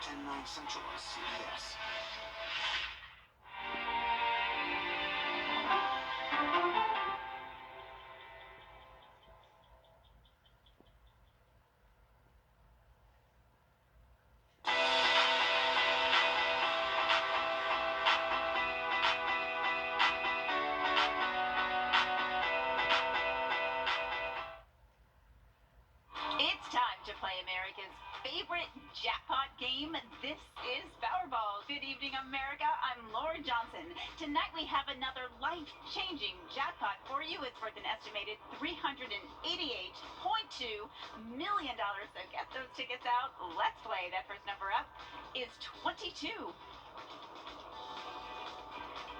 10, 9 Central on CBS. It's time to play America's favorite jackpot game. This is Powerball. Good evening, America. I'm Laura Johnson. Tonight we have another life-changing jackpot for you. It's worth an estimated $388.2 million. So get those tickets out. Let's play. That first number up is 22.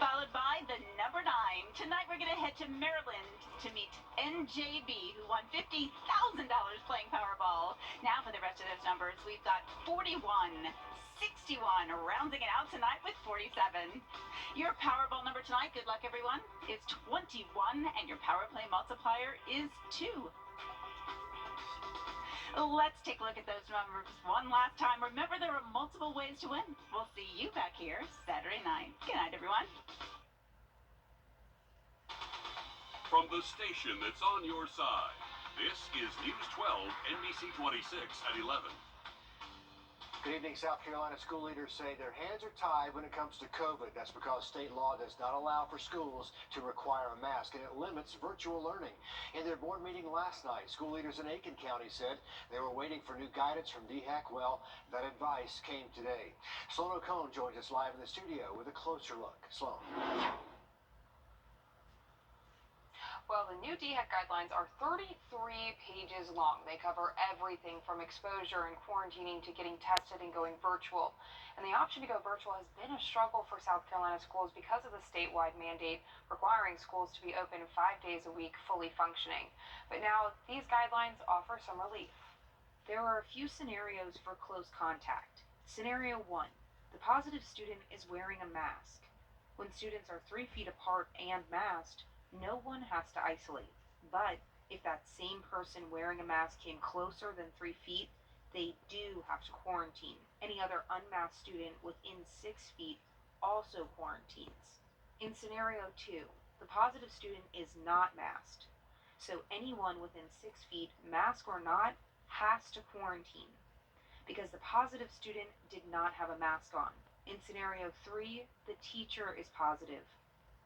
Followed by the number 9. Tonight we're going to head to Maryland to meet NJB, who won $50,000 playing Powerball. Now for the rest of those numbers, we've got 41, 61, rounding it out tonight with 47. Your Powerball number tonight, good luck everyone, is 21, and your Power Play multiplier is 2. Let's take a look at those numbers one last time. Remember, there are multiple ways to win. We'll see you back here Saturday night. Good night, everyone. From the station that's on your side, this is News 12, NBC 26 at 11. Good evening. South Carolina school leaders say their hands are tied when it comes to COVID. That's because state law does not allow for schools to require a mask, and it limits virtual learning. In their board meeting last night, school leaders in Aiken County said they were waiting for new guidance from Dhak. Well, that advice came today. Sloan O'Cone joins us live in the studio with a closer look. Sloan. Well, the new Dhak Guidelines are 33 pages long. They cover everything from exposure and quarantining to getting tested and going virtual. And the option to go virtual has been a struggle for South Carolina schools because of the statewide mandate requiring schools to be open 5 days a week, fully functioning. But now these guidelines offer some relief. There are a few scenarios for close contact. Scenario 1. The positive student is wearing a mask. When students are 3 feet apart and masked, no one has to isolate. But if that same person wearing a mask came closer than 3 feet, they do have to quarantine. Any other unmasked student within 6 feet also quarantines. In scenario 2, the positive student is not masked. So anyone within 6 feet, mask or not, has to quarantine because the positive student did not have a mask on. In scenario 3, the teacher is positive.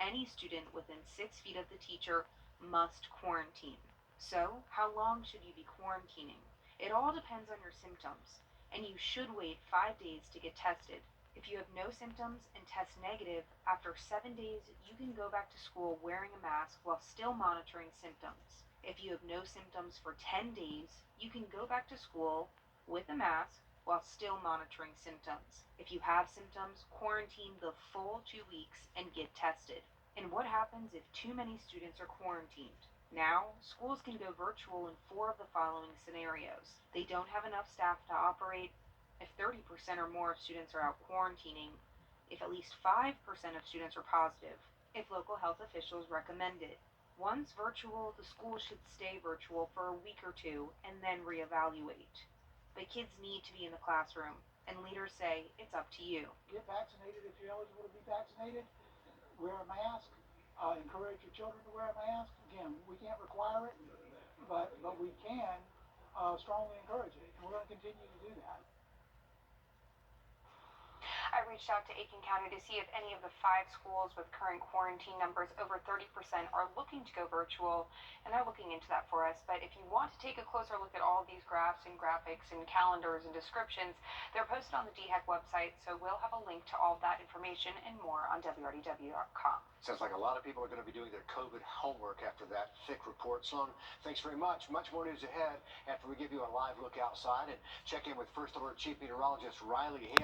Any student within 6 feet of the teacher must quarantine. So, how long should you be quarantining? It all depends on your symptoms, and you should wait 5 days to get tested. If you have no symptoms and test negative, after 7 days, you can go back to school wearing a mask while still monitoring symptoms. If you have no symptoms for 10 days, you can go back to school with a mask while still monitoring symptoms. If you have symptoms, quarantine the full 2 weeks and get tested. And what happens if too many students are quarantined? Now, schools can go virtual in 4 of the following scenarios. They don't have enough staff to operate, if 30% or more of students are out quarantining, if at least 5% of students are positive, if local health officials recommend it. Once virtual, the school should stay virtual for a week or 2 and then reevaluate. But kids need to be in the classroom, and leaders say it's up to you. Get vaccinated if you're eligible to be vaccinated. Wear a mask. Encourage your children to wear a mask. Again, we can't require it, but we can strongly encourage it, and we're going to continue to do that. I reached out to Aiken County to see if any of the 5 schools with current quarantine numbers over 30% are looking to go virtual, and they're looking into that for us. But if you want to take a closer look at all of these graphs and graphics and calendars and descriptions, they're posted on the Dhak website, so we'll have a link to all of that information and more on Wrdw.com. Sounds like a lot of people are going to be doing their COVID homework after that thick report. Sloan, thanks very much. Much more news ahead after we give you a live look outside and check in with First Alert Chief Meteorologist Riley Hale.